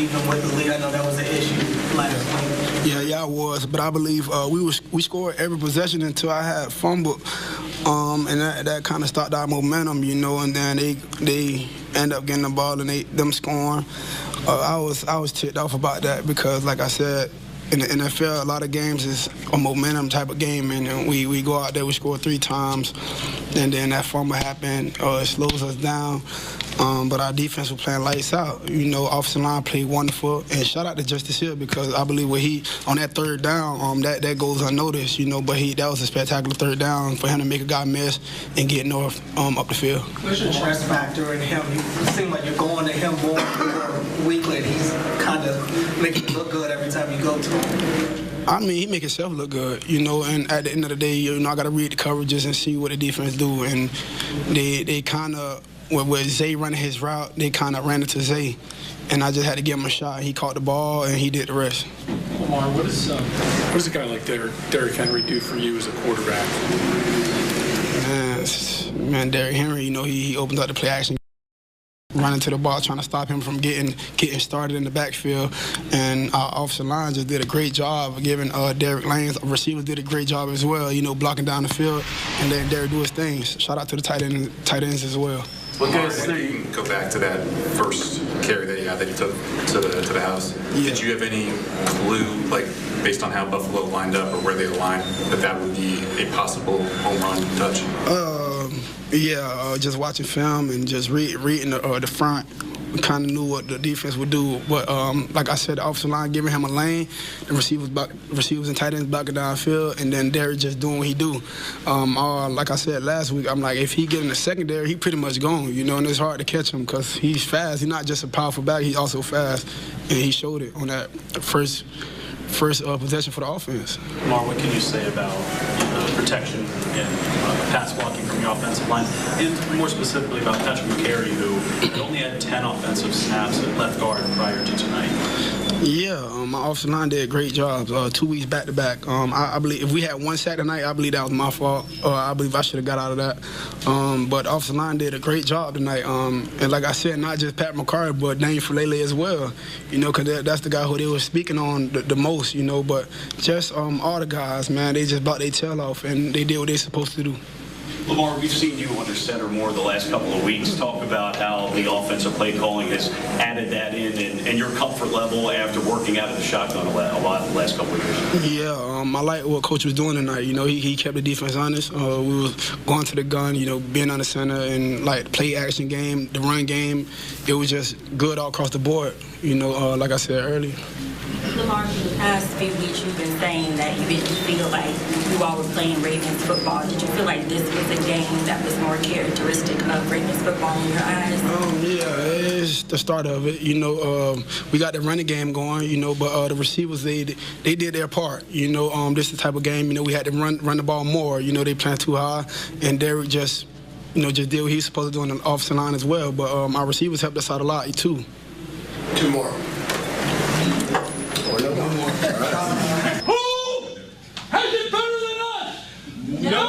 Even with the lead, I know that was an issue last week. Yeah, it was. But I believe we scored every possession until I had fumbled, and that kind of stopped our momentum, And then they end up getting the ball and them scoring. I was ticked off about that because, like I said, in the NFL, a lot of games is a momentum type of game, and we go out there, we score 3 times, and then that fumble happened, it slows us down. But our defense was playing lights out. Offensive line played wonderful, and shout out to Justice Hill because I believe when he on that third down, that goes unnoticed, But that was a spectacular third down for him to make a guy miss and get North up the field. What's your trust factor in him? You seem like you're going to him more weekly, and he's kind of making it look good every time you go to him. I mean, he make himself look good, and at the end of the day, I got to read the coverages and see what the defense do, and they kind of. With Zay running his route, they kind of ran into Zay, and I just had to give him a shot. He caught the ball, and he did the rest. Lamar, what does a guy like Derrick Henry do for you as a quarterback? Man, Derrick Henry, he opens up the play action, running to the ball, trying to stop him from getting started in the backfield. And our offensive line just did a great job of giving Derrick lanes. Receivers did a great job as well, blocking down the field, and then Derrick do his things. Shout out to the tight ends as well. Well, guys, you can go back to that first carry that you took to the house. Yeah. Did you have any clue, based on how Buffalo lined up or where they aligned, that would be a possible home run touch? Just watching film and just reading the front. We kind of knew what the defense would do, but like I said, the offensive line giving him a lane, the receivers and tight ends blocking downfield, and then Derrick just doing what he do. Like I said last week, I'm like, if he get in the secondary, he pretty much gone, and it's hard to catch him because he's fast. He's not just a powerful back, he's also fast, and he showed it on that first possession for the offense. Lamar, what can you say about protection and pass blocking from your offensive line, and more specifically about Patrick McCary, who only had 10 offensive snaps at left guard prior to tonight? Yeah, my offensive line did a great job. 2 weeks back-to-back. I believe if we had one sack tonight, I believe that was my fault. I believe I should have got out of that. But the offensive line did a great job tonight. And like I said, not just Pat McCarty, but Daniel Falele as well. Because that's the guy who they were speaking on the most. But just all the guys, man, they just blocked their tail off and they did what they're supposed to do. Lamar, we've seen you under center more the last couple of weeks. Talk about how the offensive play calling has added that in and your comfort level after working out of the shotgun a lot the last couple of years. Yeah, I like what Coach was doing tonight. He kept the defense honest. We was going to the gun, being on the center and like the play action game, the run game. It was just good all across the board, like I said earlier. Lamar, for the past few weeks, you've been saying that you didn't feel like you all were playing Ravens football. Did you feel like this was a game that was more characteristic of Ravens football in your eyes? It's the start of it. We got the running game going, but the receivers, they did their part. This is the type of game, we had to run the ball more. They playing too high, and Derrick just did what he's supposed to do on the offensive line as well. But our receivers helped us out a lot, too. 2 more. Who has it better than us? No!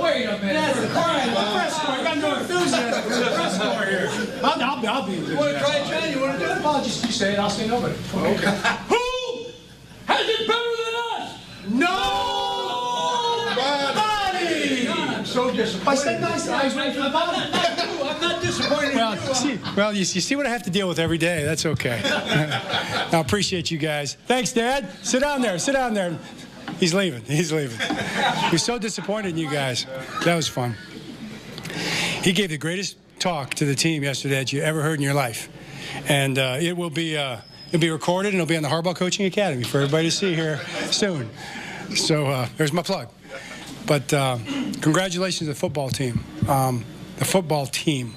Wait a minute. That's a press score. I got no enthusiasm for the press score here. I'll be enthusiastic. You want to try it, John? You want to do it? Well, just you say it. I'll say nobody. Okay. Who has it better than us? Nobody! I'm so disappointed. I said nice. I was waiting for the bottom. I'm not disappointed. Well, you see what I have to deal with every day. That's okay. I appreciate you guys. Thanks, Dad. Sit down there. He's leaving. He's so disappointed in you guys. That was fun. He gave the greatest talk to the team yesterday that you ever heard in your life. And it'll be recorded, and it'll be on the Harbaugh Coaching Academy for everybody to see here soon. So there's my plug. But congratulations to the football team. The football team.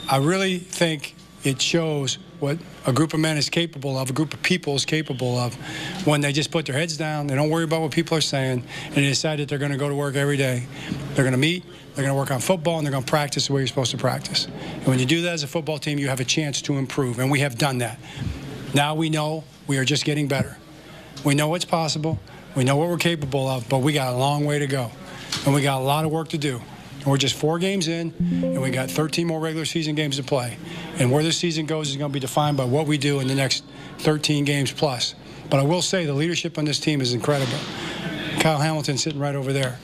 I really think it shows what a group of men is capable of, a group of people is capable of, when they just put their heads down, they don't worry about what people are saying, and they decide that they're going to go to work every day. They're going to meet, they're going to work on football, and they're going to practice the way you're supposed to practice. And when you do that as a football team, you have a chance to improve, and we have done that. Now we know we are just getting better. We know what's possible, we know what we're capable of, but we got a long way to go, and we got a lot of work to do. And we're just 4 games in, and we got 13 more regular season games to play. And where this season goes is going to be defined by what we do in the next 13 games plus. But I will say the leadership on this team is incredible. Kyle Hamilton sitting right over there.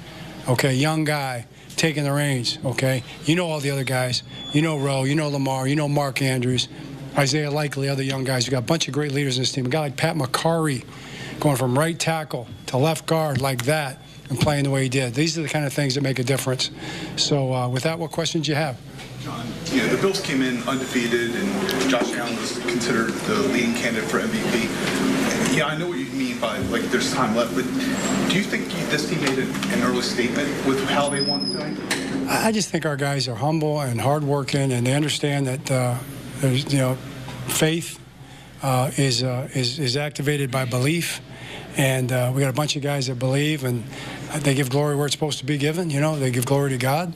Okay, young guy taking the reins. Okay, you know all the other guys. You know Rowe. You know Lamar. You know Mark Andrews, Isaiah Likely, other young guys. We got a bunch of great leaders in this team. A guy like Pat McCarry going from right tackle to left guard like that and playing the way he did. These are the kind of things that make a difference. So with that, what questions do you have? John, the Bills came in undefeated, and Josh Allen was considered the leading candidate for MVP. Yeah, I know what you mean by, like, there's time left, but do you think this team made an early statement with how they won tonight? I just think our guys are humble and hardworking, and they understand that there's, faith is activated by belief, and we got a bunch of guys that believe, and they give glory where it's supposed to be given. They give glory to God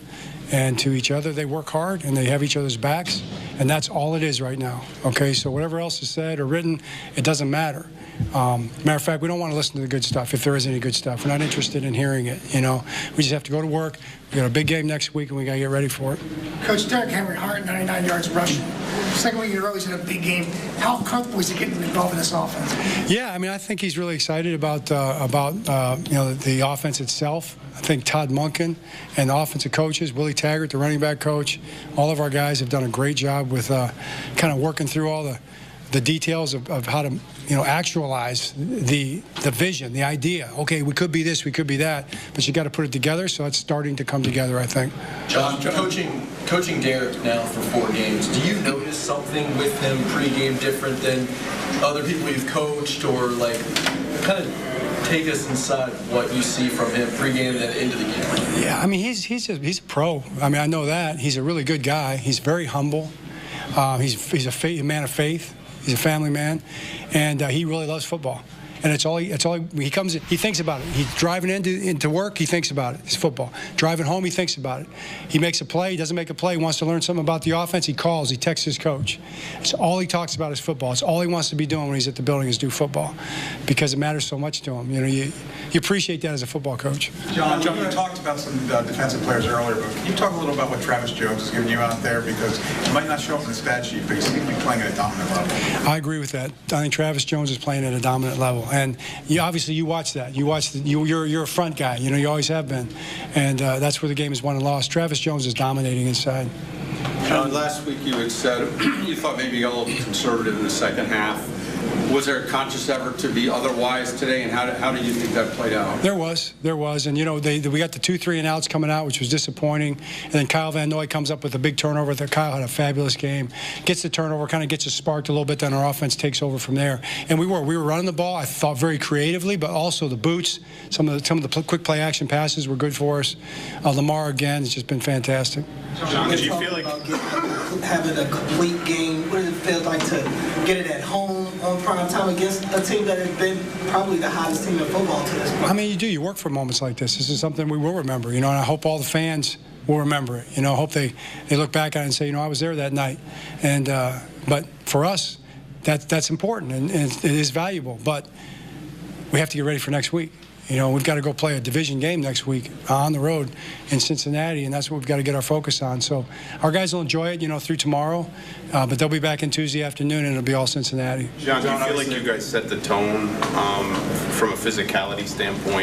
and to each other. They work hard, and they have each other's backs, and that's all it is right now. Okay, so whatever else is said or written, it doesn't matter. Matter of fact, we don't want to listen to the good stuff if there is any good stuff. We're not interested in hearing it. We just have to go to work. We got a big game next week, and we got to get ready for it. Coach, Derrick Henry, 199 yards rushing. Second week in a row, he's in a big game. How comfortable is he getting involved in this offense? Yeah, I mean, I think he's really excited about the offense itself. I think Todd Monken and the offensive coaches, Willie Taggart, the running back coach, all of our guys have done a great job with kind of working through all the details of how to actualize the vision, the idea. Okay, we could be this, we could be that, but you got to put it together. So it's starting to come together, I think. John, coaching Derrick now for 4 games, do you notice something with him pregame different than other people you've coached, or like kind of take us inside what you see from him pregame and into the game? Yeah, I mean he's a pro. I mean, I know that he's a really good guy. He's very humble. He's a man of faith. He's a family man, and he really loves football. And he comes in, he thinks about it. He's driving into work, he thinks about it. It's football. Driving home, he thinks about it. He makes a play, he doesn't make a play, he wants to learn something about the offense, he calls, he texts his coach. It's all he talks about is football. It's all he wants to be doing when he's at the building is do football, because it matters so much to him. You appreciate that as a football coach. John, you talked about some defensive players earlier, but can you talk a little about what Travis Jones is giving you out there? Because he might not show up in the stat sheet, but he seems to be playing at a dominant level. I agree with that. I think Travis Jones is playing at a dominant level, and obviously you watch that. You're a front guy. You always have been, and that's where the game is won and lost. Travis Jones is dominating inside. John, last week you had said you thought maybe you got a little conservative in the second half. Was there a conscious effort to be otherwise today, and how do you think that played out? There was, and we got the 2 3-and-outs coming out, which was disappointing. And then Kyle Van Noy comes up with a big turnover. Kyle had a fabulous game, gets the turnover, kind of gets us sparked a little bit. Then our offense takes over from there. And we were running the ball, I thought, very creatively, but also the boots, some of the quick play action passes were good for us. Lamar again has just been fantastic. John, do you feel like having a complete game? What does it feel like to get it at home on prime time against a team that has been probably the hottest team in football to this point? I mean, you do. You work for moments like this. This is something we will remember, and I hope all the fans will remember it. I hope they look back at it and say, I was there that night. And but for us, that's important, and it is valuable. But we have to get ready for next week. We've got to go play a division game next week on the road in Cincinnati, and that's what we've got to get our focus on. So our guys will enjoy it, through tomorrow, but they'll be back in Tuesday afternoon, and it'll be all Cincinnati. John, do you feel like you guys set the tone from a physicality standpoint?